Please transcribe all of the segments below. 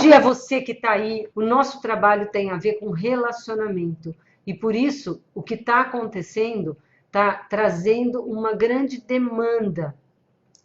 dia, você que está aí. O nosso trabalho tem a ver com relacionamento. E por isso, o que está acontecendo está trazendo uma grande demanda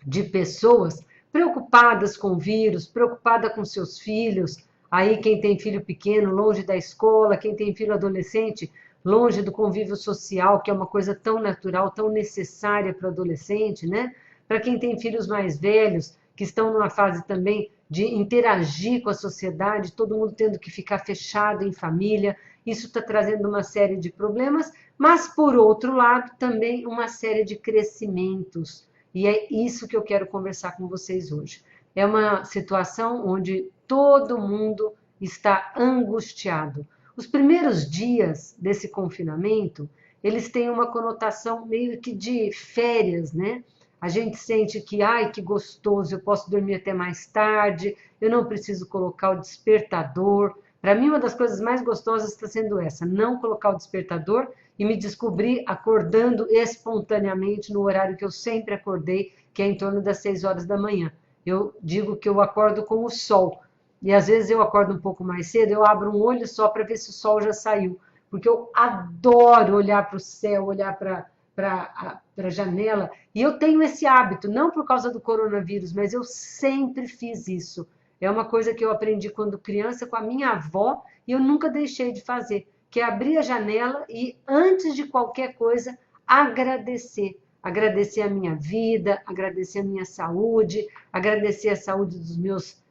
de pessoas preocupadas com o vírus, preocupada com seus filhos. Aí quem tem filho pequeno, longe da escola, quem tem filho adolescente, longe do convívio social, que é uma coisa tão natural, tão necessária para o adolescente, né? Para quem tem filhos mais velhos, que estão numa fase também de interagir com a sociedade, todo mundo tendo que ficar fechado em família, isso está trazendo uma série de problemas, mas, por outro lado, também uma série de crescimentos. E é isso que eu quero conversar com vocês hoje. É uma situação onde todo mundo está angustiado. Os primeiros dias desse confinamento, eles têm uma conotação meio que de férias, né? A gente sente que, ai, que gostoso, eu posso dormir até mais tarde, eu não preciso colocar o despertador. Para mim, uma das coisas mais gostosas está sendo essa, não colocar o despertador e me descobrir acordando espontaneamente no horário que eu sempre acordei, que é em torno das 6 horas da manhã. Eu digo que eu acordo com o sol. E às vezes eu acordo um pouco mais cedo, eu abro um olho só para ver se o sol já saiu. Porque eu adoro olhar para o céu, olhar para a janela. E eu tenho esse hábito, não por causa do coronavírus, mas eu sempre fiz isso. É uma coisa que eu aprendi quando criança com a minha avó e eu nunca deixei de fazer, que é abrir a janela e, antes de qualquer coisa, agradecer. Agradecer a minha vida, agradecer a minha saúde, agradecer a saúde dos meus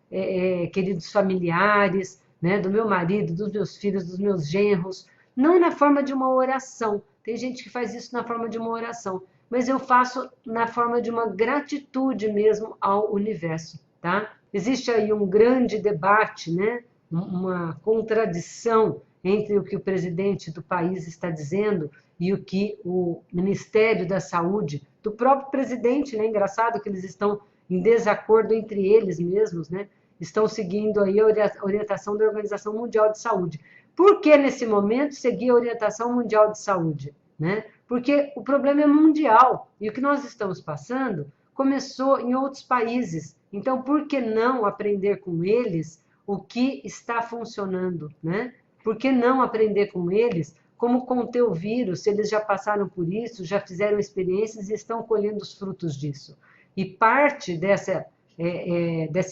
queridos familiares, né, do meu marido, dos meus filhos, dos meus genros, não na forma de uma oração. Tem gente que faz isso na forma de uma oração, mas eu faço na forma de uma gratitude mesmo ao universo, tá? Existe aí um grande debate, né? Uma contradição entre o que o presidente do país está dizendo e o que o Ministério da Saúde, do próprio presidente, né? Engraçado que eles estão em desacordo entre eles mesmos, né? Estão seguindo aí a orientação da Organização Mundial de Saúde. Por que, nesse momento, seguir a orientação mundial de saúde? Né? Porque o problema é mundial e o que nós estamos passando começou em outros países. Então, por que não aprender com eles o que está funcionando? Né? Por que não aprender com eles como conter o vírus, se eles já passaram por isso, já fizeram experiências e estão colhendo os frutos disso? E parte dessa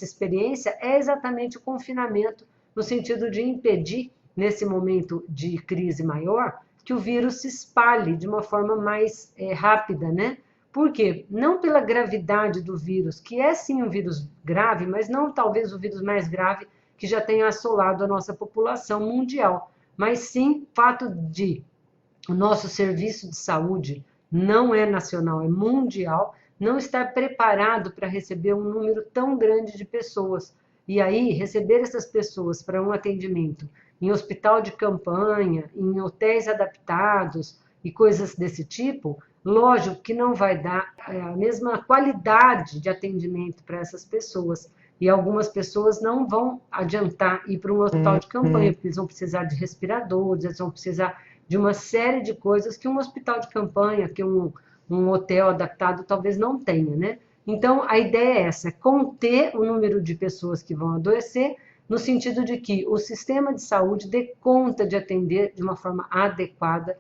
experiência é exatamente o confinamento, no sentido de impedir, nesse momento de crise maior, que o vírus se espalhe de uma forma mais rápida, né? Por quê? Não pela gravidade do vírus, que é sim um vírus grave, mas não talvez o vírus mais grave que já tenha assolado a nossa população mundial, mas sim o fato de o nosso serviço de saúde não é nacional, é mundial, não estar preparado para receber um número tão grande de pessoas. E aí, receber essas pessoas para um atendimento em hospital de campanha, em hotéis adaptados e coisas desse tipo, lógico que não vai dar a mesma qualidade de atendimento para essas pessoas. E algumas pessoas não vão adiantar ir para um hospital de campanha, porque eles vão precisar de respiradores, eles vão precisar de uma série de coisas que um hospital de campanha, que um hotel adaptado talvez não tenha, né? Então, a ideia é essa, conter o número de pessoas que vão adoecer, no sentido de que o sistema de saúde dê conta de atender de uma forma adequada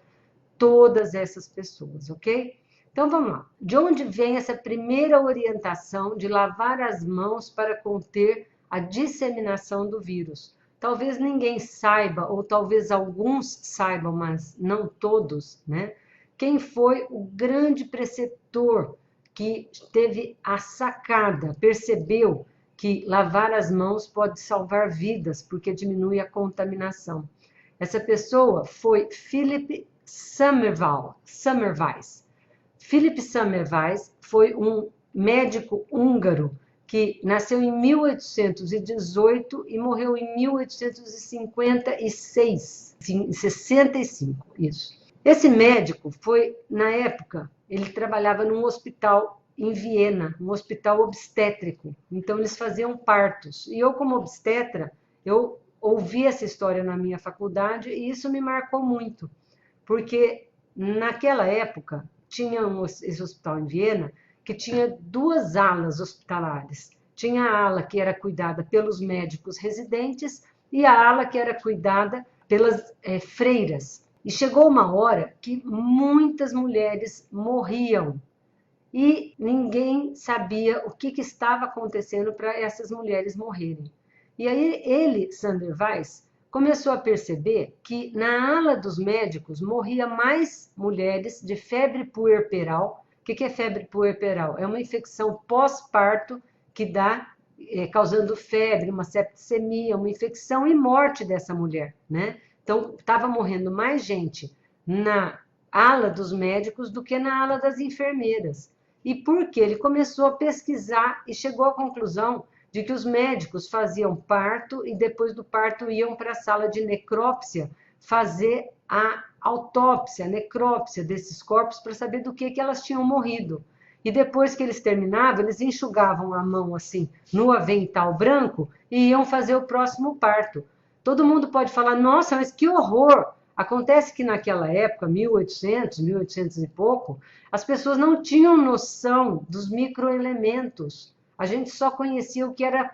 todas essas pessoas, ok? Então, vamos lá. De onde vem essa primeira orientação de lavar as mãos para conter a disseminação do vírus? Talvez ninguém saiba, ou talvez alguns saibam, mas não todos, né? Quem foi o grande preceptor que teve a sacada, percebeu que lavar as mãos pode salvar vidas, porque diminui a contaminação. Essa pessoa foi Philip Semmelweis. Philip Semmelweis foi um médico húngaro que nasceu em 1818 e morreu em 1856, em 65, isso. Esse médico foi, na época, ele trabalhava num hospital em Viena, um hospital obstétrico. Então, eles faziam partos. E eu, como obstetra, eu ouvi essa história na minha faculdade e isso me marcou muito. Porque, naquela época, tinha esse hospital em Viena que tinha 2 alas hospitalares. tinha a ala que era cuidada pelos médicos residentes e a ala que era cuidada pelas freiras. E chegou uma hora que muitas mulheres morriam e ninguém sabia o que estava acontecendo para essas mulheres morrerem. E aí ele, Sander Weiss, começou a perceber que na ala dos médicos morria mais mulheres de febre puerperal. O que é febre puerperal? É uma infecção pós-parto que dá, causando febre, uma septicemia, uma infecção e morte dessa mulher, né? Então, estava morrendo mais gente na ala dos médicos do que na ala das enfermeiras. E por quê? Ele começou a pesquisar e chegou à conclusão de que os médicos faziam parto e depois do parto iam para a sala de necrópsia fazer a autópsia, a necrópsia desses corpos para saber do que elas tinham morrido. E depois que eles terminavam, eles enxugavam a mão assim no avental branco e iam fazer o próximo parto. Todo mundo pode falar, nossa, mas que horror! Acontece que naquela época, 1800 e pouco, as pessoas não tinham noção dos microelementos. A gente só conhecia o que era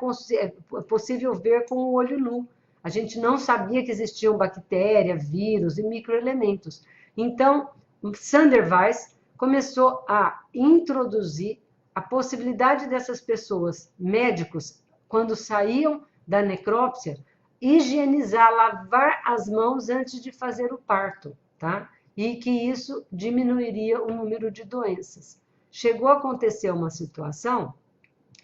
possível ver com o olho nu. A gente não sabia que existiam bactérias, vírus e microelementos. Então, Sander Weiss começou a introduzir a possibilidade dessas pessoas, médicos, quando saíam da necrópsia, higienizar, lavar as mãos antes de fazer o parto, tá? E que isso diminuiria o número de doenças. Chegou a acontecer uma situação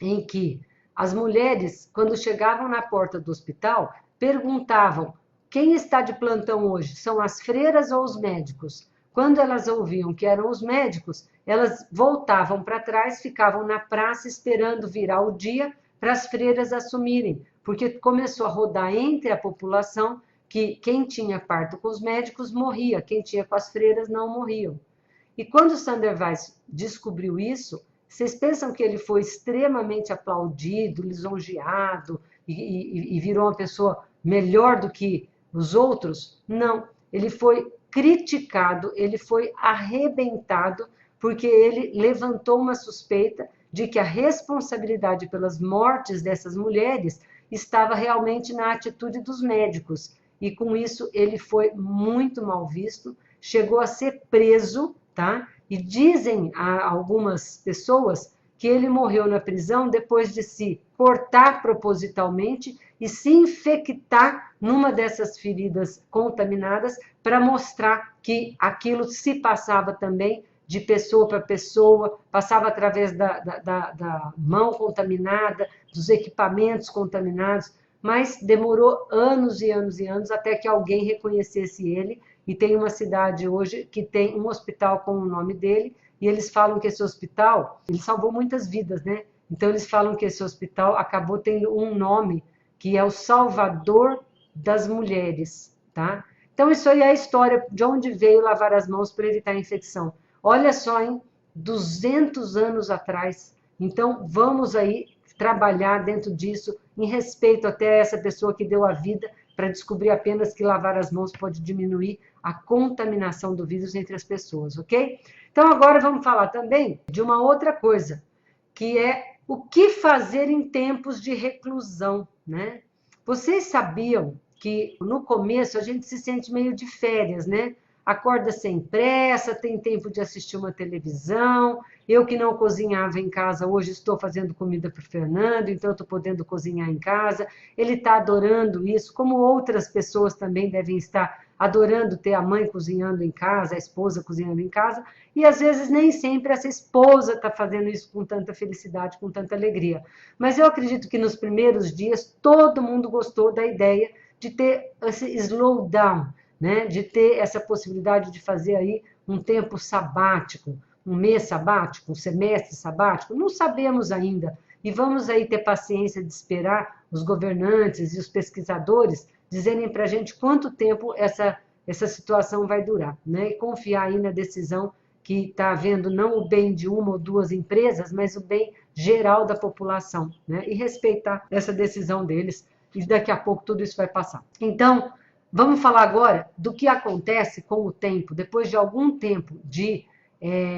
em que as mulheres, quando chegavam na porta do hospital, perguntavam: quem está de plantão hoje? São as freiras ou os médicos? Quando elas ouviam que eram os médicos, elas voltavam para trás, ficavam na praça esperando virar o dia para as freiras assumirem, porque começou a rodar entre a população que quem tinha parto com os médicos morria, quem tinha com as freiras não morriam. E quando Sander Weiss descobriu isso, vocês pensam que ele foi extremamente aplaudido, lisonjeado e virou uma pessoa melhor do que os outros? Não, ele foi criticado, ele foi arrebentado, porque ele levantou uma suspeita de que a responsabilidade pelas mortes dessas mulheres estava realmente na atitude dos médicos. E com isso ele foi muito mal visto, chegou a ser preso, tá? E dizem a algumas pessoas que ele morreu na prisão depois de se cortar propositalmente e se infectar numa dessas feridas contaminadas para mostrar que aquilo se passava também de pessoa para pessoa, passava através da mão contaminada, dos equipamentos contaminados, mas demorou anos e anos e anos até que alguém reconhecesse ele, e tem uma cidade hoje que tem um hospital com o nome dele, e eles falam que esse hospital, ele salvou muitas vidas, né? Então eles falam que esse hospital acabou tendo um nome, que é o Salvador das Mulheres, tá? Então isso aí é a história de onde veio lavar as mãos para evitar a infecção. Olha só, hein? 200 anos atrás. Então, vamos aí trabalhar dentro disso, em respeito até a essa pessoa que deu a vida, para descobrir apenas que lavar as mãos pode diminuir a contaminação do vírus entre as pessoas, ok? Então, agora vamos falar também de uma outra coisa, que é o que fazer em tempos de reclusão, né? Vocês sabiam que no começo a gente se sente meio de férias, né? Acorda sem pressa, tem tempo de assistir uma televisão. Eu que não cozinhava em casa, hoje estou fazendo comida para o Fernando, então estou podendo cozinhar em casa. Ele está adorando isso, como outras pessoas também devem estar adorando ter a mãe cozinhando em casa, a esposa cozinhando em casa, e às vezes nem sempre essa esposa está fazendo isso com tanta felicidade, com tanta alegria. Mas eu acredito que nos primeiros dias todo mundo gostou da ideia de ter esse slowdown, né? De ter essa possibilidade de fazer aí um tempo sabático, um mês sabático, um semestre sabático, não sabemos ainda. E vamos aí ter paciência de esperar os governantes e os pesquisadores dizerem para a gente quanto tempo essa situação vai durar, né? E confiar aí na decisão que está havendo não o bem de uma ou duas empresas, mas o bem geral da população, né? E respeitar essa decisão deles, e daqui a pouco tudo isso vai passar. Então, vamos falar agora do que acontece com o tempo, depois de algum tempo de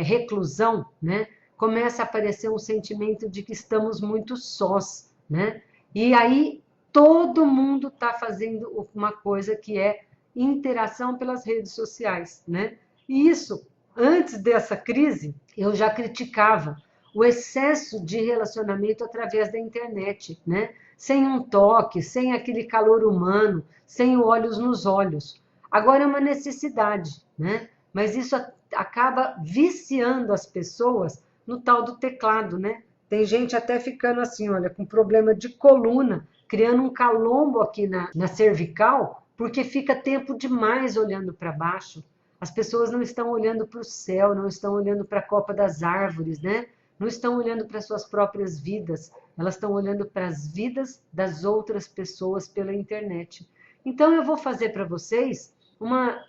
reclusão, né? começa a aparecer um sentimento de que estamos muito sós, né? E aí todo mundo está fazendo uma coisa que é interação pelas redes sociais, né? E isso, antes dessa crise, eu já criticava o excesso de relacionamento através da internet, né? Sem um toque, sem aquele calor humano, sem o olhos nos olhos. Agora é uma necessidade, né? Mas isso acaba viciando as pessoas no tal do teclado, né? Tem gente até ficando assim, olha, com problema de coluna, criando um calombo aqui na cervical, porque fica tempo demais olhando para baixo. As pessoas não estão olhando para o céu, não estão olhando para a copa das árvores, né? Não estão olhando para suas próprias vidas, elas estão olhando para as vidas das outras pessoas pela internet. Então eu vou fazer para vocês uma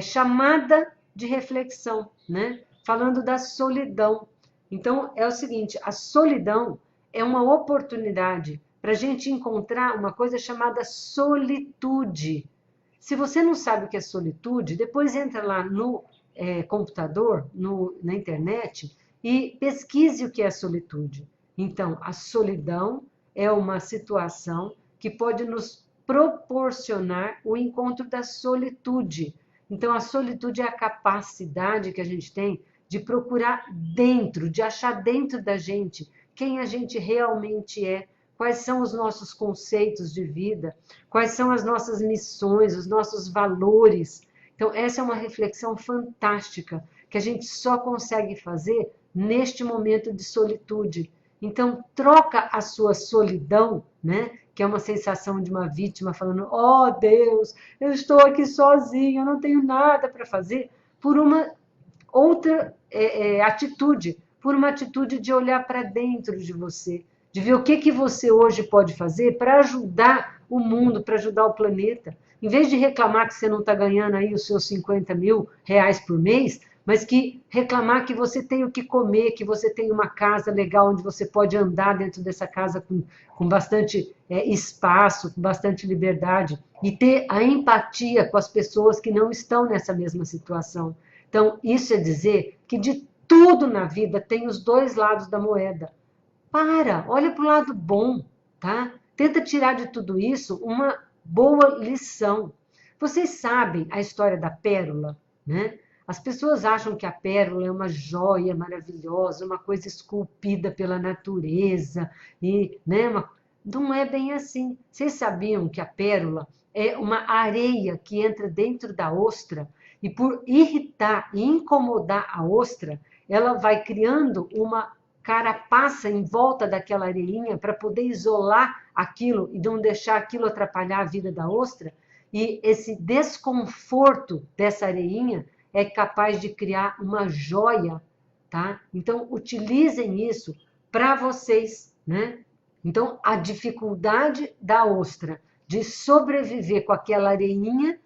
chamada de reflexão, né? Falando da solidão. Então é o seguinte, a solidão é uma oportunidade para a gente encontrar uma coisa chamada solitude. Se você não sabe o que é solitude, depois entra lá no computador, na internet, e pesquise o que é solitude. Então, a solidão é uma situação que pode nos proporcionar o encontro da solitude. Então, a solitude é a capacidade que a gente tem de procurar dentro, de achar dentro da gente quem a gente realmente é, quais são os nossos conceitos de vida, quais são as nossas missões, os nossos valores. Então, essa é uma reflexão fantástica que a gente só consegue fazer neste momento de solitude. Então, troca a sua solidão, né? Que é uma sensação de uma vítima falando, oh Deus, eu estou aqui sozinho, eu não tenho nada para fazer, por uma outra atitude, por uma atitude de olhar para dentro de você, de ver o que você hoje pode fazer para ajudar o mundo, para ajudar o planeta. Em vez de reclamar que você não está ganhando aí os seus 50 mil reais por mês, mas que reclamar que você tem o que comer, que você tem uma casa legal onde você pode andar dentro dessa casa com bastante espaço, com bastante liberdade, e ter a empatia com as pessoas que não estão nessa mesma situação. Então, isso é dizer que de tudo na vida tem os dois lados da moeda. Olha para o lado bom, tá? Tenta tirar de tudo isso uma boa lição. Vocês sabem a história da pérola, né? As pessoas acham que a pérola é uma joia maravilhosa, uma coisa esculpida pela natureza, e, né, não é bem assim. Vocês sabiam que a pérola é uma areia que entra dentro da ostra e por irritar e incomodar a ostra, ela vai criando uma carapaça em volta daquela areinha para poder isolar aquilo e não deixar aquilo atrapalhar a vida da ostra. E esse desconforto dessa areinha é capaz de criar uma joia, tá? Então, utilizem isso para vocês, né? Então, a dificuldade da ostra de sobreviver com aquela areinha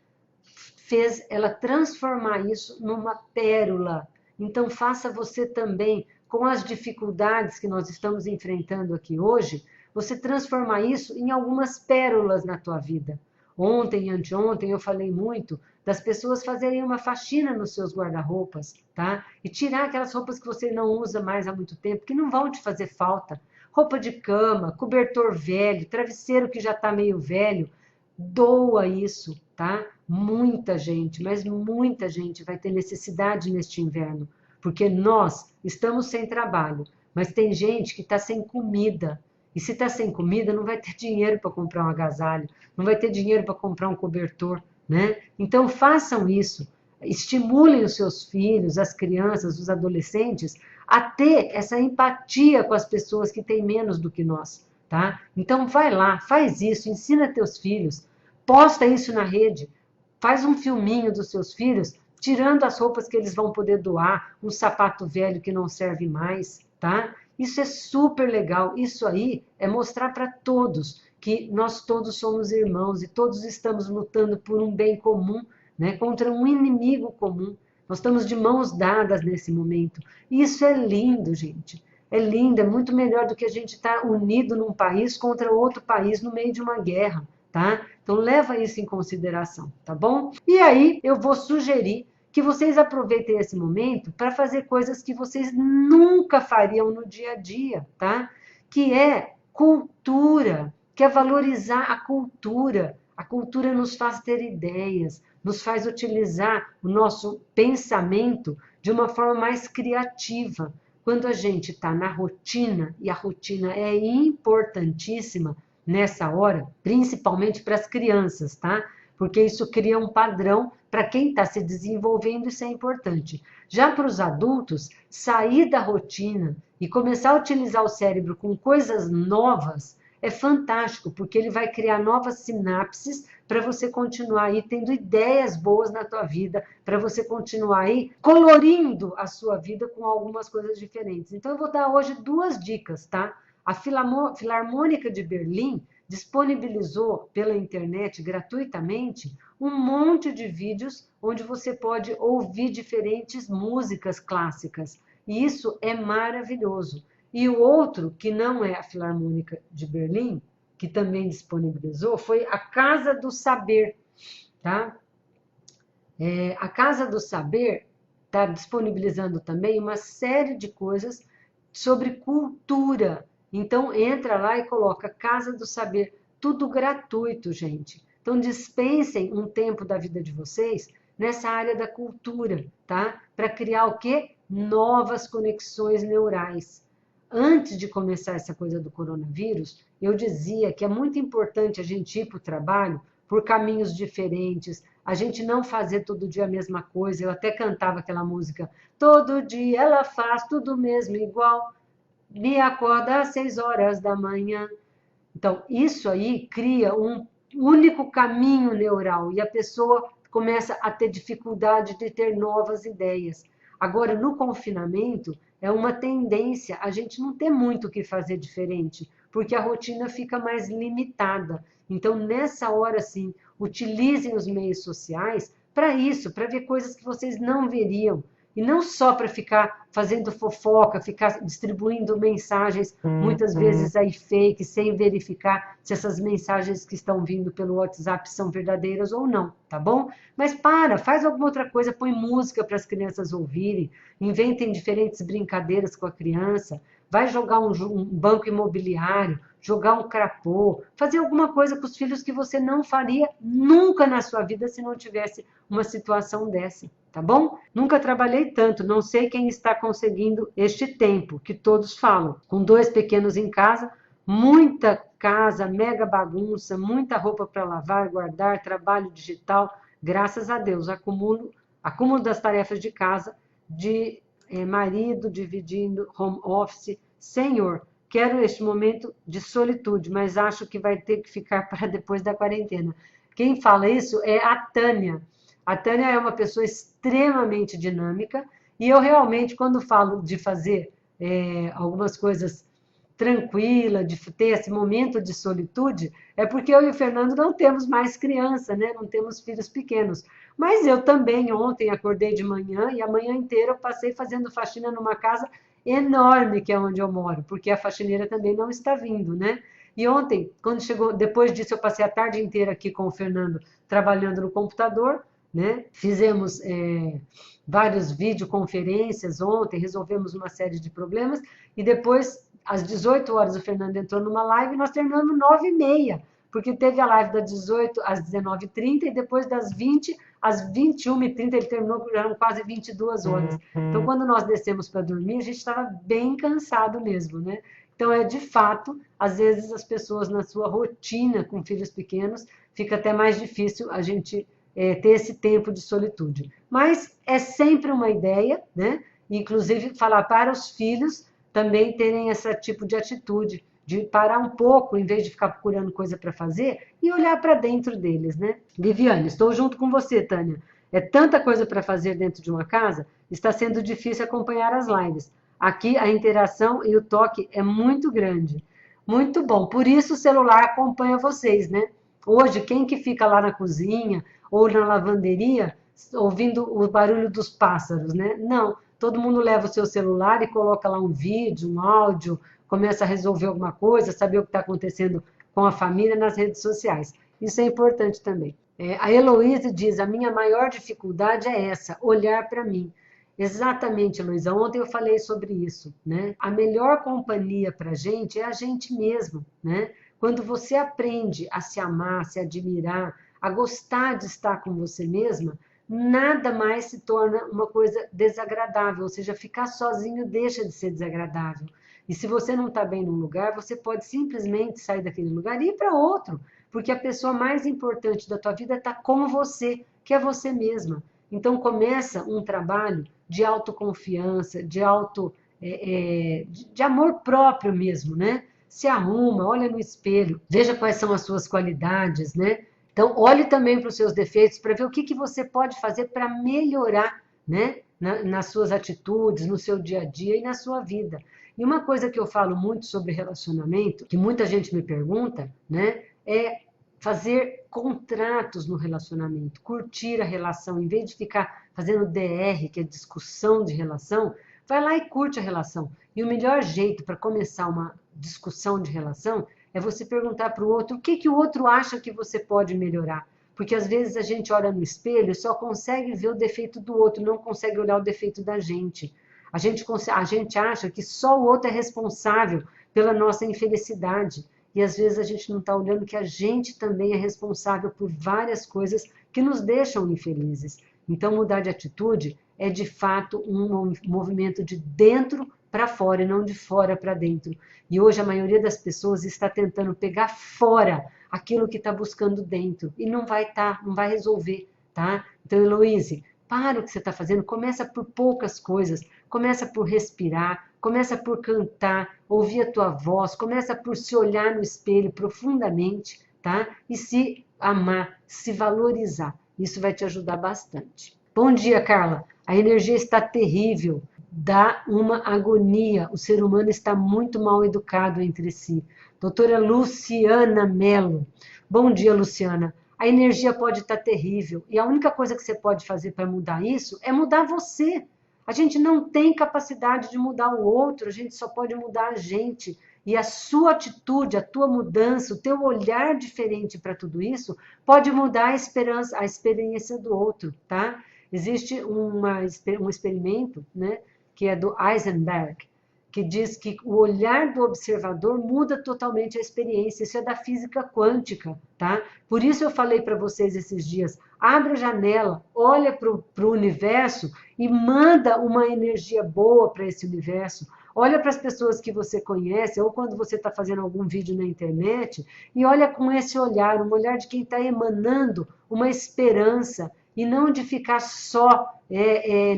fez ela transformar isso numa pérola. Então, faça você também, com as dificuldades que nós estamos enfrentando aqui hoje, você transformar isso em algumas pérolas na tua vida. Ontem e anteontem eu falei muito das pessoas fazerem uma faxina nos seus guarda-roupas, tá? E tirar aquelas roupas que você não usa mais há muito tempo, que não vão te fazer falta. Roupa de cama, cobertor velho, travesseiro que já está meio velho, doa isso, tá? Muita gente, mas muita gente vai ter necessidade neste inverno, porque nós estamos sem trabalho, mas tem gente que está sem comida. E se está sem comida, não vai ter dinheiro para comprar um agasalho, não vai ter dinheiro para comprar um cobertor, né? Então façam isso, estimulem os seus filhos, as crianças, os adolescentes, a ter essa empatia com as pessoas que têm menos do que nós, tá? Então vai lá, faz isso, ensina teus filhos, posta isso na rede, faz um filminho dos seus filhos, tirando as roupas que eles vão poder doar, um sapato velho que não serve mais, tá? Isso é super legal. Isso aí é mostrar para todos que nós todos somos irmãos e todos estamos lutando por um bem comum, né, contra um inimigo comum. Nós estamos de mãos dadas nesse momento. E isso é lindo, gente. É lindo, é muito melhor do que a gente estar unido num país contra outro país no meio de uma guerra, tá? Então leva isso em consideração, tá bom? E aí eu vou sugerir que vocês aproveitem esse momento para fazer coisas que vocês nunca fariam no dia a dia, tá? Que é cultura, que é valorizar a cultura. A cultura nos faz ter ideias, nos faz utilizar o nosso pensamento de uma forma mais criativa. Quando a gente está na rotina, e a rotina é importantíssima nessa hora, principalmente para as crianças, tá? Porque isso cria um padrão para quem está se desenvolvendo, isso é importante. Já para os adultos, sair da rotina e começar a utilizar o cérebro com coisas novas é fantástico, porque ele vai criar novas sinapses para você continuar aí tendo ideias boas na tua vida, para você continuar aí colorindo a sua vida com algumas coisas diferentes. Então eu vou dar hoje 2 dicas, tá? A Filarmônica de Berlim disponibilizou pela internet gratuitamente um monte de vídeos onde você pode ouvir diferentes músicas clássicas. E isso é maravilhoso. E o outro, que não é a Filarmônica de Berlim, que também disponibilizou, foi a Casa do Saber, tá? A Casa do Saber está disponibilizando também uma série de coisas sobre cultura. Então, entra lá e coloca Casa do Saber, tudo gratuito, gente. Então, dispensem um tempo da vida de vocês nessa área da cultura, tá? Para criar o quê? Novas conexões neurais. Antes de começar essa coisa do coronavírus, eu dizia que é muito importante a gente ir para o trabalho por caminhos diferentes, a gente não fazer todo dia a mesma coisa. Eu até cantava aquela música, todo dia ela faz tudo mesmo igual, me acorda às 6 horas da manhã. Então, isso aí cria um único caminho neural e a pessoa começa a ter dificuldade de ter novas ideias. Agora, no confinamento, é uma tendência a gente não ter muito o que fazer diferente, porque a rotina fica mais limitada. Então, nessa hora, sim, utilizem os meios sociais para isso, para ver coisas que vocês não veriam. E não só para ficar fazendo fofoca, ficar distribuindo mensagens, muitas vezes aí fake, sem verificar se essas mensagens que estão vindo pelo WhatsApp são verdadeiras ou não, tá bom? Mas faz alguma outra coisa, põe música para as crianças ouvirem, inventem diferentes brincadeiras com a criança, vai jogar um banco imobiliário, jogar um crapô, fazer alguma coisa com os filhos que você não faria nunca na sua vida se não tivesse uma situação dessa, tá bom? Nunca trabalhei tanto, não sei quem está conseguindo este tempo que todos falam, com 2 pequenos em casa, muita casa, mega bagunça, muita roupa para lavar e guardar, trabalho digital, graças a Deus, acúmulo das tarefas de casa, de marido dividindo home office. Senhor, quero este momento de solitude, mas acho que vai ter que ficar para depois da quarentena. Quem fala isso é a Tânia. A Tânia é uma pessoa extremamente dinâmica e eu realmente, quando falo de fazer algumas coisas tranquila, de ter esse momento de solitude, é porque eu e o Fernando não temos mais criança, né? Não temos filhos pequenos. Mas eu também ontem acordei de manhã e a manhã inteira eu passei fazendo faxina numa casa enorme que é onde eu moro, porque a faxineira também não está vindo, né? E ontem, quando chegou, depois disso eu passei a tarde inteira aqui com o Fernando trabalhando no computador, né? Fizemos várias videoconferências ontem, resolvemos uma série de problemas e depois às 18 horas o Fernando entrou numa live e nós terminamos 9h30, porque teve a live das 18 às 19h30 e depois das 20 às 21h30 ele terminou, eram quase 22 horas. Então, quando nós descemos para dormir, a gente estava bem cansado mesmo, né? Então, de fato, às vezes as pessoas na sua rotina com filhos pequenos, fica até mais difícil a gente ter esse tempo de solitude. Mas é sempre uma ideia, né? Inclusive, falar para os filhos também terem esse tipo de atitude, de parar um pouco, em vez de ficar procurando coisa para fazer, e olhar para dentro deles, né? Viviane, estou junto com você, Tânia. É tanta coisa para fazer dentro de uma casa, está sendo difícil acompanhar as lives. Aqui a interação e o toque é muito grande. Muito bom, por isso o celular acompanha vocês, né? Hoje, quem que fica lá na cozinha ou na lavanderia ouvindo o barulho dos pássaros, né? Não, todo mundo leva o seu celular e coloca lá um vídeo, um áudio, começa a resolver alguma coisa, saber o que está acontecendo com a família nas redes sociais. Isso é importante também. A Heloísa diz, a minha maior dificuldade é essa, olhar para mim. Exatamente, Heloísa. Ontem eu falei sobre isso, né? A melhor companhia para a gente é a gente mesmo, né? Quando você aprende a se amar, se admirar, a gostar de estar com você mesma, nada mais se torna uma coisa desagradável, ou seja, ficar sozinho deixa de ser desagradável. E se você não está bem num lugar, você pode simplesmente sair daquele lugar e ir para outro, porque a pessoa mais importante da tua vida está com você, que é você mesma. Então começa um trabalho de autoconfiança, de amor próprio mesmo, né? Se arruma, olha no espelho, veja quais são as suas qualidades, né? Então, olhe também para os seus defeitos para ver o que você pode fazer para melhorar, né? Nas suas atitudes, no seu dia a dia e na sua vida. E uma coisa que eu falo muito sobre relacionamento, que muita gente me pergunta, né? É fazer contratos no relacionamento, curtir a relação, em vez de ficar fazendo DR, que é discussão de relação, vai lá e curte a relação. E o melhor jeito para começar uma discussão de relação é você perguntar para o outro o que o outro acha que você pode melhorar. Porque às vezes a gente olha no espelho e só consegue ver o defeito do outro, não consegue olhar o defeito da gente. A gente acha que só o outro é responsável pela nossa infelicidade. E às vezes a gente não está olhando que a gente também é responsável por várias coisas que nos deixam infelizes. Então, mudar de atitude é de fato um movimento de dentro para fora e não de fora para dentro. E hoje a maioria das pessoas está tentando pegar fora aquilo que está buscando dentro e não vai resolver, tá? Então, Heloíse, para o que você está fazendo, começa por poucas coisas, começa por respirar, começa por cantar, ouvir a tua voz, começa por se olhar no espelho profundamente, tá? E se amar, se valorizar. Isso vai te ajudar bastante. Bom dia, Carla. A energia está terrível, dá uma agonia. O ser humano está muito mal educado entre si. Doutora Luciana Mello. Bom dia, Luciana. A energia pode estar terrível e a única coisa que você pode fazer para mudar isso é mudar você. A gente não tem capacidade de mudar o outro, a gente só pode mudar a gente. E a sua atitude, a tua mudança, o teu olhar diferente para tudo isso pode mudar a experiência do outro, tá? Existe um experimento, né, que é do Heisenberg, que diz que o olhar do observador muda totalmente a experiência. Isso é da física quântica, tá? Por isso eu falei para vocês esses dias, abre a janela, olha para o universo e manda uma energia boa para esse universo. Olha para as pessoas que você conhece, ou quando você está fazendo algum vídeo na internet, e olha com esse olhar, um olhar de quem está emanando uma esperança, e não de ficar só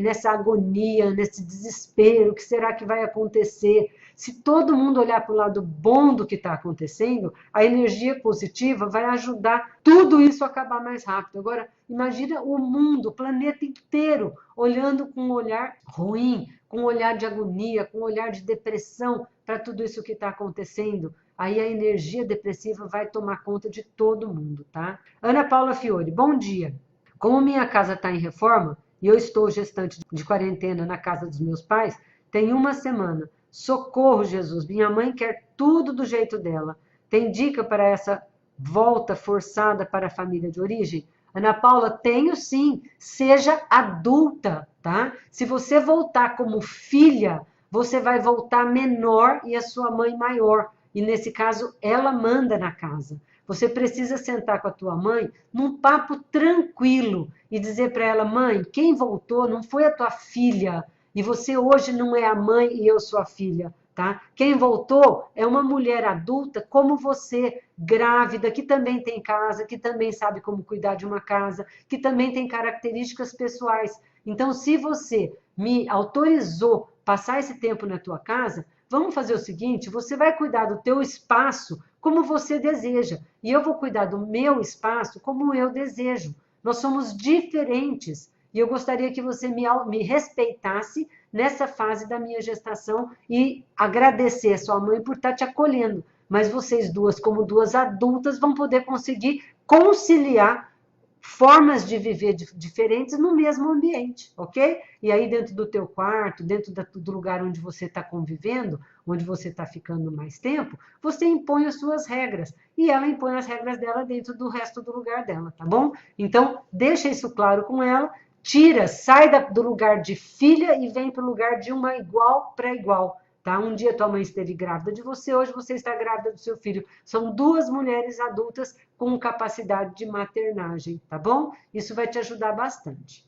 nessa agonia, nesse desespero, o que será que vai acontecer? Se todo mundo olhar para o lado bom do que está acontecendo, a energia positiva vai ajudar tudo isso a acabar mais rápido. Agora, imagina o mundo, o planeta inteiro, olhando com um olhar ruim, com um olhar de agonia, com um olhar de depressão para tudo isso que está acontecendo. Aí a energia depressiva vai tomar conta de todo mundo, tá? Ana Paula Fiore, bom dia. Como minha casa está em reforma e eu estou gestante de quarentena na casa dos meus pais, tem uma semana. Socorro, Jesus, minha mãe quer tudo do jeito dela. Tem dica para essa volta forçada para a família de origem? Ana Paula, tenho sim. Seja adulta, tá? Se você voltar como filha, você vai voltar menor e a sua mãe maior. E nesse caso, ela manda na casa. Você precisa sentar com a tua mãe num papo tranquilo e dizer para ela, mãe, quem voltou não foi a tua filha, e você hoje não é a mãe e eu sou a filha, tá? Quem voltou é uma mulher adulta como você, grávida, que também tem casa, que também sabe como cuidar de uma casa, que também tem características pessoais. Então, se você me autorizou passar esse tempo na tua casa, vamos fazer o seguinte, você vai cuidar do teu espaço como você deseja, e eu vou cuidar do meu espaço como eu desejo. Nós somos diferentes, e eu gostaria que você me respeitasse nessa fase da minha gestação e agradecer a sua mãe por estar te acolhendo. Mas vocês duas, como duas adultas, vão poder conseguir conciliar formas de viver diferentes no mesmo ambiente, ok? E aí dentro do teu quarto, dentro do lugar onde você está convivendo, onde você está ficando mais tempo, você impõe as suas regras e ela impõe as regras dela dentro do resto do lugar dela, tá bom? Então, deixa isso claro com ela, sai do lugar de filha e vem para o lugar de uma igual para igual. Tá? Um dia tua mãe esteve grávida de você, hoje você está grávida do seu filho. São duas mulheres adultas com capacidade de maternagem, tá bom? Isso vai te ajudar bastante.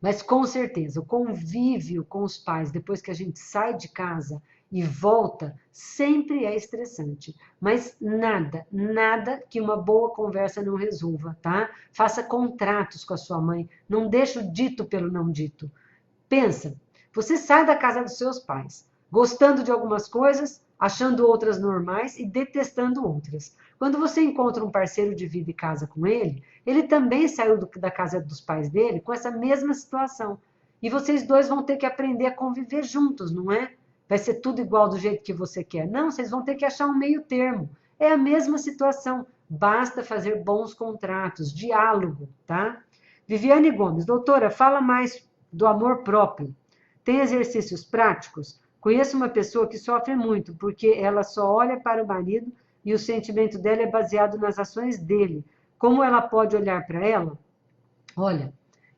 Mas com certeza, o convívio com os pais depois que a gente sai de casa e volta, sempre é estressante. Mas nada que uma boa conversa não resolva, tá? Faça contratos com a sua mãe, não deixe o dito pelo não dito. Pensa, você sai da casa dos seus pais, gostando de algumas coisas, achando outras normais e detestando outras. Quando você encontra um parceiro de vida e casa com ele, ele também saiu da casa dos pais dele com essa mesma situação. E vocês dois vão ter que aprender a conviver juntos, não é? Vai ser tudo igual do jeito que você quer. Não, vocês vão ter que achar um meio termo. É a mesma situação. Basta fazer bons contratos, diálogo, tá? Viviane Gomes, doutora, fala mais do amor próprio. Tem exercícios práticos? Conheço uma pessoa que sofre muito, porque ela só olha para o marido e o sentimento dela é baseado nas ações dele. Como ela pode olhar para ela? Olha,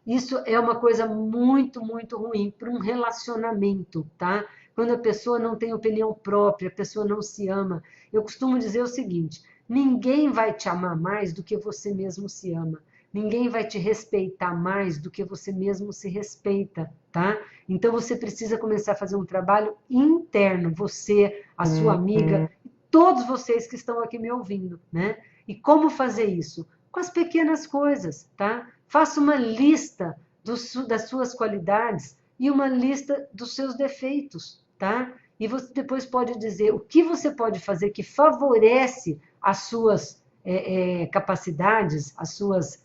isso é uma coisa muito ruim para um relacionamento, tá? Quando a pessoa não tem opinião própria, a pessoa não se ama. Eu costumo dizer o seguinte, ninguém vai te amar mais do que você mesmo se ama. Ninguém vai te respeitar mais do que você mesmo se respeita, tá? Então você precisa começar a fazer um trabalho interno, você, a sua amiga, todos vocês que estão aqui me ouvindo, né? E como fazer isso? Com as pequenas coisas, tá? Faça uma lista das suas qualidades e uma lista dos seus defeitos, tá? E você depois pode dizer o que você pode fazer que favorece as suas capacidades, as suas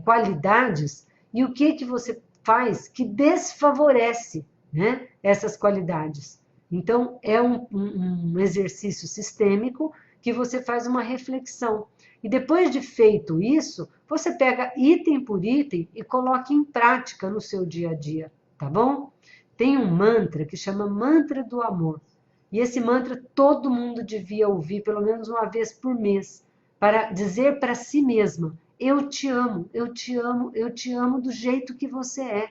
qualidades, e o que você faz que desfavorece, né, essas qualidades. Então, é um exercício sistêmico que você faz uma reflexão. E depois de feito isso, você pega item por item e coloca em prática no seu dia a dia, tá bom? Tem um mantra que chama mantra do amor. E esse mantra todo mundo devia ouvir pelo menos uma vez por mês, para dizer para si mesma, eu te amo, eu te amo, eu te amo do jeito que você é.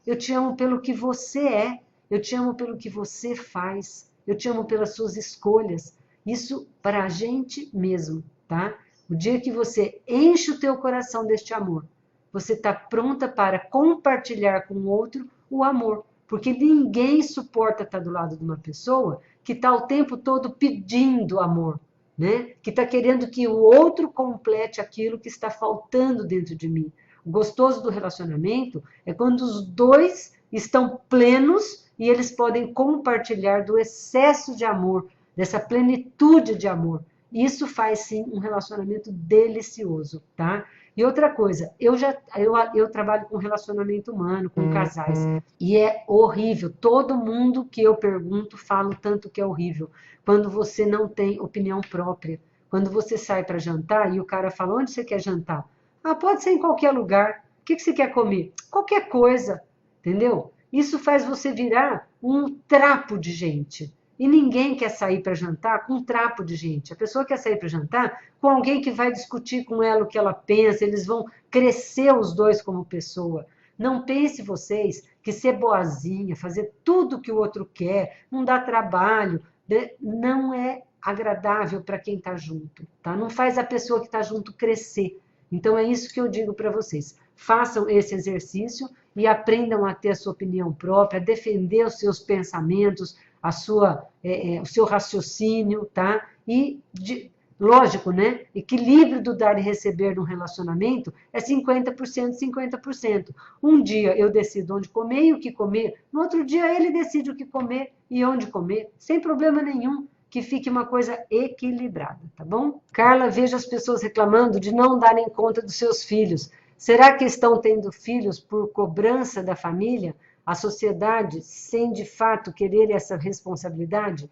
Eu te amo pelo que você é, eu te amo pelo que você faz, eu te amo pelas suas escolhas. Isso para a gente mesmo, tá? O dia que você enche o teu coração deste amor, você está pronta para compartilhar com o outro o amor. Porque ninguém suporta estar do lado de uma pessoa que está o tempo todo pedindo amor, né? Que está querendo que o outro complete aquilo que está faltando dentro de mim. O gostoso do relacionamento é quando os dois estão plenos e eles podem compartilhar do excesso de amor, dessa plenitude de amor. Isso faz, sim, um relacionamento delicioso, tá? E outra coisa, eu trabalho com relacionamento humano, com casais, e é horrível. Todo mundo que eu pergunto fala o tanto que é horrível. Quando você não tem opinião própria. Quando você sai para jantar e o cara fala, onde você quer jantar? Ah, pode ser em qualquer lugar. O que você quer comer? Qualquer coisa, entendeu? Isso faz você virar um trapo de gente. E ninguém quer sair para jantar com um trapo de gente. A pessoa quer sair para jantar com alguém que vai discutir com ela o que ela pensa, eles vão crescer os dois como pessoa. Não pense vocês que ser boazinha, fazer tudo que o outro quer, não dá trabalho, não é agradável para quem está junto, tá? Não faz a pessoa que está junto crescer. Então é isso que eu digo para vocês. Façam esse exercício e aprendam a ter a sua opinião própria, a defender os seus pensamentos, o seu raciocínio, tá? E, lógico, né? Equilíbrio do dar e receber num relacionamento é 50%, 50%. Um dia eu decido onde comer e o que comer, no outro dia ele decide o que comer e onde comer, sem problema nenhum, que fique uma coisa equilibrada, tá bom? Carla, vejo as pessoas reclamando de não darem conta dos seus filhos. Será que estão tendo filhos por cobrança da família? A sociedade, sem de fato querer essa responsabilidade?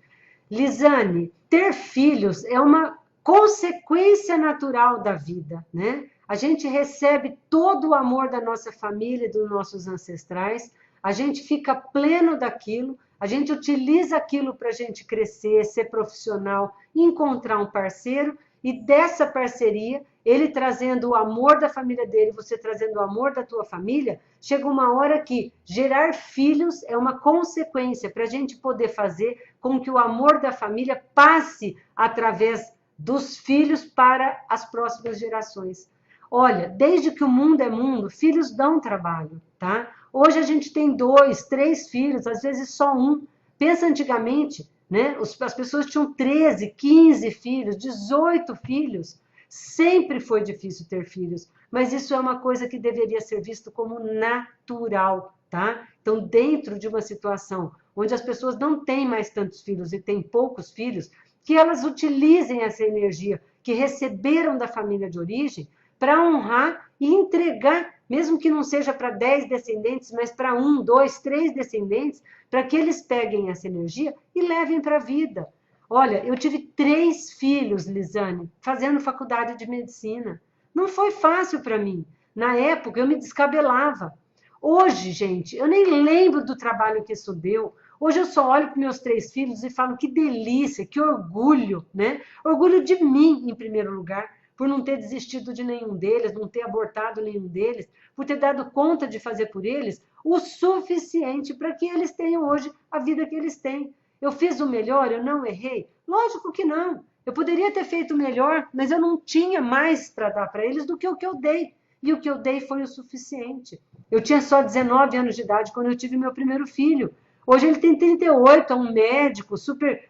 Lisane, ter filhos é uma consequência natural da vida, né? A gente recebe todo o amor da nossa família, dos nossos ancestrais, a gente fica pleno daquilo, a gente utiliza aquilo para a gente crescer, ser profissional, encontrar um parceiro, e dessa parceria, ele trazendo o amor da família dele, você trazendo o amor da tua família, chega uma hora que gerar filhos é uma consequência para a gente poder fazer com que o amor da família passe através dos filhos para as próximas gerações. Olha, desde que o mundo é mundo, filhos dão trabalho, tá? Hoje a gente tem 2, 3 filhos, às vezes só um. Pensa antigamente, né? As pessoas tinham 13, 15 filhos, 18 filhos. Sempre foi difícil ter filhos, mas isso é uma coisa que deveria ser visto como natural, tá? Então, dentro de uma situação onde as pessoas não têm mais tantos filhos e têm poucos filhos, que elas utilizem essa energia que receberam da família de origem para honrar e entregar, mesmo que não seja para 10 descendentes, mas para 1, 2, 3 descendentes, para que eles peguem essa energia e levem para a vida. Olha, eu tive 3 filhos, Lisane, fazendo faculdade de medicina. Não foi fácil para mim. Na época, eu me descabelava. Hoje, gente, eu nem lembro do trabalho que isso deu. Hoje eu só olho para meus 3 filhos e falo que delícia, que orgulho, né? Orgulho de mim, em primeiro lugar, por não ter desistido de nenhum deles, não ter abortado nenhum deles, por ter dado conta de fazer por eles o suficiente para que eles tenham hoje a vida que eles têm. Eu fiz o melhor, eu não errei? Lógico que não. Eu poderia ter feito melhor, mas eu não tinha mais para dar para eles do que o que eu dei. E o que eu dei foi o suficiente. Eu tinha só 19 anos de idade quando eu tive meu primeiro filho. Hoje ele tem 38, é um médico super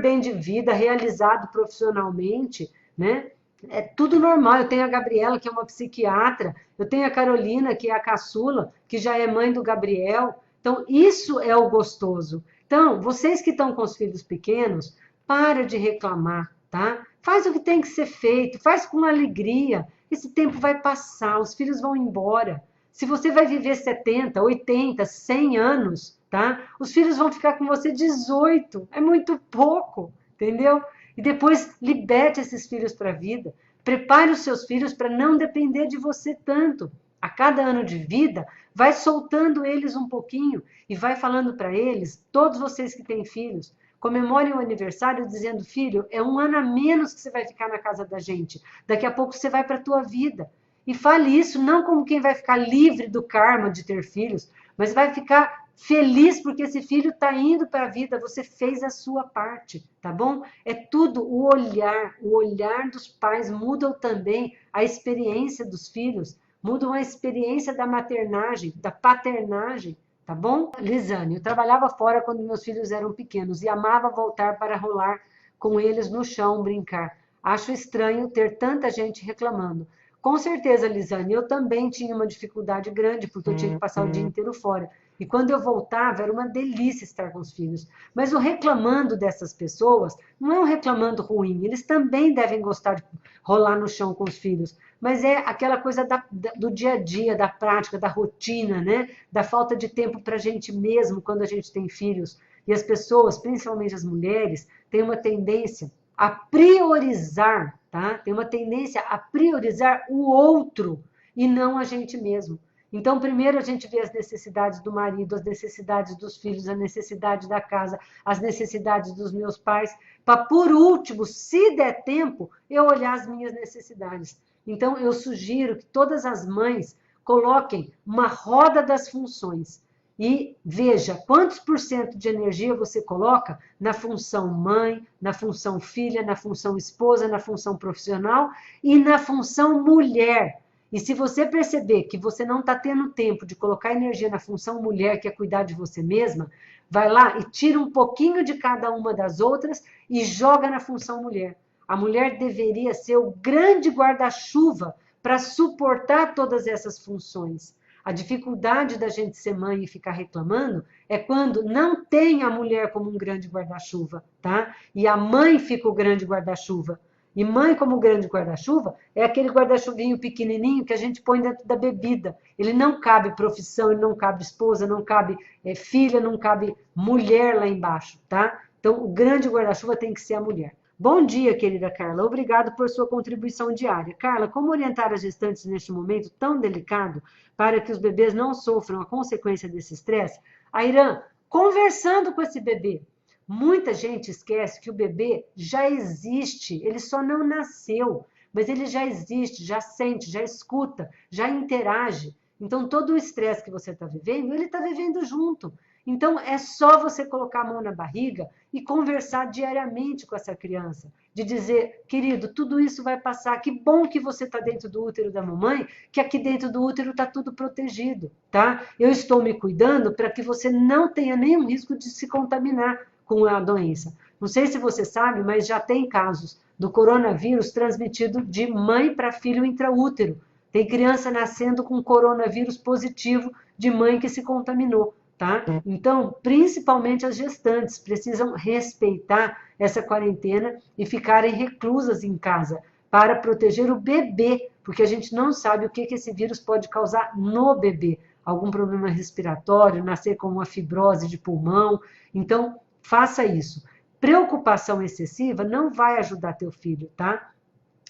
bem de vida, realizado profissionalmente, né? É tudo normal. Eu tenho a Gabriela, que é uma psiquiatra, eu tenho a Carolina, que é a caçula, que já é mãe do Gabriel. Então, isso é o gostoso. Então, vocês que estão com os filhos pequenos, para de reclamar, tá? Faz o que tem que ser feito, faz com alegria. Esse tempo vai passar, os filhos vão embora. Se você vai viver 70, 80, 100 anos, tá? Os filhos vão ficar com você 18. É muito pouco, entendeu? E depois liberte esses filhos para a vida. Prepare os seus filhos para não depender de você tanto. A cada ano de vida, vai soltando eles um pouquinho e vai falando para eles, todos vocês que têm filhos, comemorem o aniversário dizendo, filho, é um ano a menos que você vai ficar na casa da gente. Daqui a pouco você vai para a tua vida. E fale isso não como quem vai ficar livre do karma de ter filhos, mas vai ficar feliz porque esse filho está indo para a vida, você fez a sua parte, tá bom? É tudo o olhar dos pais muda também a experiência dos filhos, mudam a experiência da maternagem, da paternagem, tá bom? Lisane, eu trabalhava fora quando meus filhos eram pequenos e amava voltar para rolar com eles no chão, brincar. Acho estranho ter tanta gente reclamando. Com certeza, Lisane, eu também tinha uma dificuldade grande, porque eu tinha que passar o dia inteiro fora. E quando eu voltava, era uma delícia estar com os filhos. Mas o reclamando dessas pessoas não é um reclamando ruim. Eles também devem gostar de rolar no chão com os filhos. Mas é aquela coisa do dia a dia, da prática, da rotina, né? Da falta de tempo para a gente mesmo quando a gente tem filhos. E as pessoas, principalmente as mulheres, têm uma tendência a priorizar, tá? Tem uma tendência a priorizar o outro e não a gente mesmo. Então, primeiro a gente vê as necessidades do marido, as necessidades dos filhos, a necessidade da casa, as necessidades dos meus pais, para, por último, se der tempo, eu olhar as minhas necessidades. Então, eu sugiro que todas as mães coloquem uma roda das funções e veja quantos por cento de energia você coloca na função mãe, na função filha, na função esposa, na função profissional e na função mulher. E se você perceber que você não está tendo tempo de colocar energia na função mulher, que é cuidar de você mesma, vai lá e tira um pouquinho de cada uma das outras e joga na função mulher. A mulher deveria ser o grande guarda-chuva para suportar todas essas funções. A dificuldade da gente ser mãe e ficar reclamando é quando não tem a mulher como um grande guarda-chuva, tá? E a mãe fica o grande guarda-chuva. E mãe como grande guarda-chuva é aquele guarda-chuvinho pequenininho que a gente põe dentro da bebida. Ele não cabe profissão, ele não cabe esposa, não cabe filha, não cabe mulher lá embaixo, tá? Então, o grande guarda-chuva tem que ser a mulher. Bom dia, querida Carla. Obrigado por sua contribuição diária. Carla, como orientar as gestantes neste momento tão delicado para que os bebês não sofram a consequência desse estresse? Airan, conversando com esse bebê. Muita gente esquece que o bebê já existe, ele só não nasceu, mas ele já existe, já sente, já escuta, já interage. Então, todo o estresse que você está vivendo, ele está vivendo junto. Então, é só você colocar a mão na barriga e conversar diariamente com essa criança. De dizer, querido, tudo isso vai passar. Que bom que você está dentro do útero da mamãe, que aqui dentro do útero está tudo protegido, tá? Eu estou me cuidando para que você não tenha nenhum risco de se contaminar com a doença. Não sei se você sabe, mas já tem casos do coronavírus transmitido de mãe para filho intraútero. Tem criança nascendo com coronavírus positivo de mãe que se contaminou. Tá? Então, principalmente as gestantes precisam respeitar essa quarentena e ficarem reclusas em casa para proteger o bebê, porque a gente não sabe o que esse vírus pode causar no bebê. Algum problema respiratório, nascer com uma fibrose de pulmão. Então, faça isso. Preocupação excessiva não vai ajudar teu filho, tá?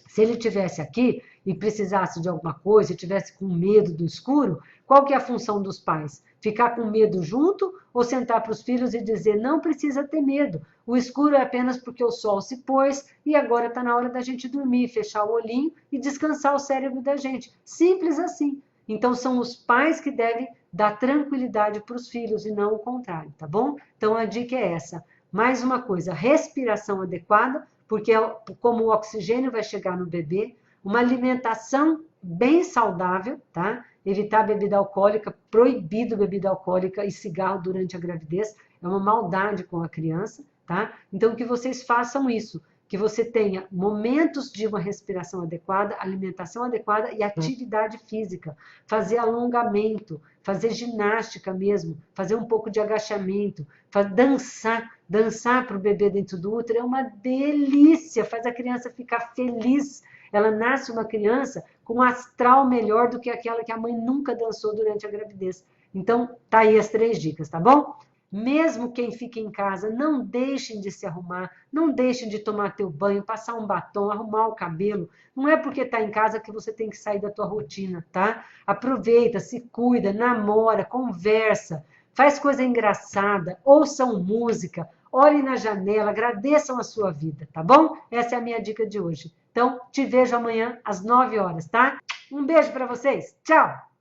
Se ele tivesse aqui e precisasse de alguma coisa, e tivesse com medo do escuro, qual que é a função dos pais? Ficar com medo junto ou sentar para os filhos e dizer, não precisa ter medo, o escuro é apenas porque o sol se pôs e agora está na hora da gente dormir, fechar o olhinho e descansar o cérebro da gente. Simples assim. Então, são os pais que devem dar tranquilidade para os filhos e não o contrário, tá bom? Então, a dica é essa. Mais uma coisa, respiração adequada, porque como o oxigênio vai chegar no bebê, uma alimentação bem saudável, tá? Evitar bebida alcoólica, proibido bebida alcoólica e cigarro durante a gravidez, é uma maldade com a criança, tá? Então, que vocês façam isso, que você tenha momentos de uma respiração adequada, alimentação adequada e atividade física, fazer alongamento, fazer ginástica mesmo, fazer um pouco de agachamento, dançar para o bebê dentro do útero é uma delícia, faz a criança ficar feliz. Ela nasce uma criança com um astral melhor do que aquela que a mãe nunca dançou durante a gravidez. Então, tá aí as 3 dicas, tá bom? Mesmo quem fica em casa, não deixem de se arrumar, não deixem de tomar teu banho, passar um batom, arrumar o cabelo. Não é porque está em casa que você tem que sair da tua rotina, tá? Aproveita, se cuida, namora, conversa, faz coisa engraçada, ouçam música, olhem na janela, agradeçam a sua vida, tá bom? Essa é a minha dica de hoje. Então, te vejo amanhã às 9 horas, tá? Um beijo para vocês. Tchau!